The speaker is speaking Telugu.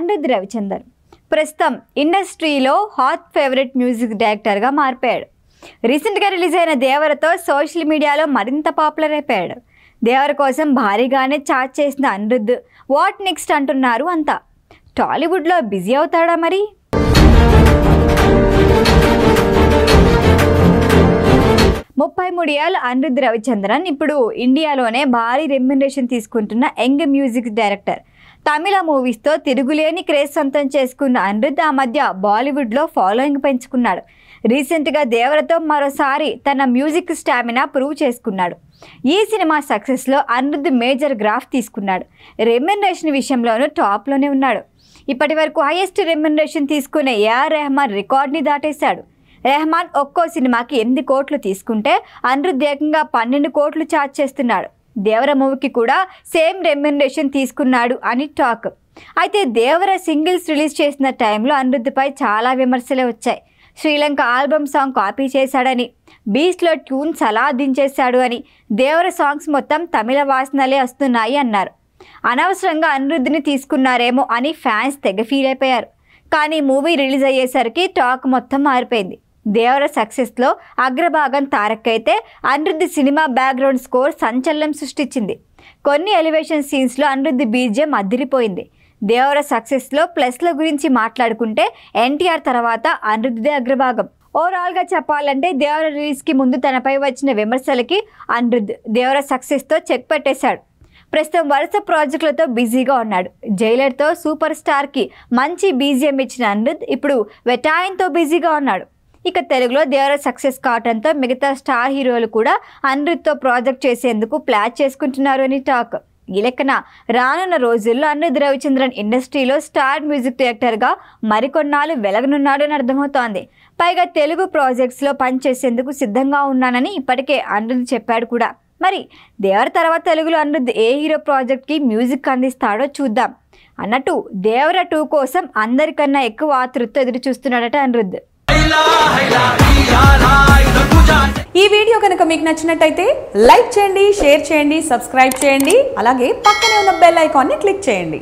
అనిరుద్ రవిచందర్ ప్రస్తుతం ఇండస్ట్రీలో హాట్ ఫేవరెట్ మ్యూజిక్ డైరెక్టర్గా మారిపోయాడు. రీసెంట్గా రిలీజ్ అయిన దేవరతో సోషల్ మీడియాలో మరింత పాపులర్ అయిపోయాడు. దేవర కోసం భారీగానే చార్జ్ చేసిన అనిరుద్ వాట్ నెక్స్ట్ అంటున్నారు అంతా. టాలీవుడ్లో బిజీ అవుతాడా మరి? ముప్పై 33 ఏళ్ల అనిరుద్ రవిచంద్రన్ ఇప్పుడు ఇండియాలోనే భారీ రెమ్యునరేషన్ తీసుకుంటున్న యంగ్ మ్యూజిక్ డైరెక్టర్. తమిళ మూవీస్తో తిరుగులేని క్రేజ్ సొంతం చేసుకున్న అనిరుద్ ఆ మధ్య బాలీవుడ్లో ఫాలోయింగ్ పెంచుకున్నాడు. రీసెంట్గా దేవరతో మరోసారి తన మ్యూజిక్ స్టామినా ప్రూవ్ చేసుకున్నాడు. ఈ సినిమా సక్సెస్లో అనిరుద్ మేజర్ గ్రాఫ్ తీసుకున్నాడు. రెమ్యునరేషన్ విషయంలోనూ టాప్లోనే ఉన్నాడు. ఇప్పటి వరకు హైయెస్ట్ రెమ్యునరేషన్ తీసుకునే ఏఆర్ రెహమాన్ రికార్డ్ని దాటేశాడు. రెహమాన్ ఒక్కో సినిమాకి 8 కోట్లు తీసుకుంటే అనిరుద్ ఏకంగా 12 కోట్లు ఛార్జ్ చేస్తున్నాడు. దేవర మూవీకి కూడా సేమ్ రెమ్యునరేషన్ తీసుకున్నాడు అని టాక్. అయితే దేవర సింగిల్స్ రిలీజ్ చేసిన టైంలో అనిరుద్పై చాలా విమర్శలే వచ్చాయి. శ్రీలంక ఆల్బమ్ సాంగ్ కాపీ చేశాడని, బీచ్లో ట్యూన్స్ అలా దించేశాడు అని, దేవర సాంగ్స్ మొత్తం తమిళ వాసనలే వస్తున్నాయి అన్నారు. అనవసరంగా అనిరుద్ని తీసుకున్నారేమో అని ఫ్యాన్స్ తెగ ఫీల్ అయిపోయారు. కానీ మూవీ రిలీజ్ అయ్యేసరికి టాక్ మొత్తం మారిపోయింది. దేవర సక్సెస్లో అగ్రభాగం తారక్ అయితే అనిరుద్ సినిమా బ్యాక్గ్రౌండ్ స్కోర్ సంచలనం సృష్టించింది. కొన్ని ఎలివేషన్ సీన్స్లో అనిరుద్ బీజిఎం అదిరిపోయింది. దేవర సక్సెస్లో ప్లస్ల గురించి మాట్లాడుకుంటే ఎన్టీఆర్ తర్వాత అనిరుద్దే అగ్రభాగం. ఓవరాల్గా చెప్పాలంటే దేవర రిలీజ్కి ముందు తనపై వచ్చిన విమర్శలకి అనిరుద్ దేవర సక్సెస్తో చెక్ పెట్టేశాడు. ప్రస్తుతం వరుస ప్రాజెక్టులతో బిజీగా ఉన్నాడు. జైలర్తో సూపర్ స్టార్కి మంచి బీజిఎం ఇచ్చిన అనిరుద్ ఇప్పుడు వెటాయిన్తో బిజీగా ఉన్నాడు. ఇక తెలుగులో దేవర సక్సెస్ కావడంతో మిగతా స్టార్ హీరోలు కూడా అనిరుద్తో ప్రాజెక్ట్ చేసేందుకు ప్లాన్ చేసుకుంటున్నారు అని టాక్. ఈ లెక్కన రానున్న రోజుల్లో అనిరుద్ రవిచంద్రన్ ఇండస్ట్రీలో స్టార్ మ్యూజిక్ డైరెక్టర్గా మరికొన్నాళ్ళు వెలగనున్నాడు అని అర్థమవుతోంది. పైగా తెలుగు ప్రాజెక్ట్స్లో పనిచేసేందుకు సిద్ధంగా ఉన్నానని ఇప్పటికే అనిరుద్ చెప్పాడు కూడా. మరి దేవర తర్వాత తెలుగులో అనిరుద్ ఏ హీరో ప్రాజెక్ట్కి మ్యూజిక్ అందిస్తాడో చూద్దాం. అన్నట్టు దేవర 2 కోసం అందరికన్నా ఎక్కువ ఆతృతతో ఎదురు చూస్తున్నాడట అనిరుద్. ఈ వీడియో కనుక మీకు నచ్చినట్టయితే లైక్ చేయండి, షేర్ చేయండి, సబ్స్క్రైబ్ చేయండి. అలాగే పక్కనే ఉన్న బెల్ ఐకాన్ని క్లిక్ చేయండి.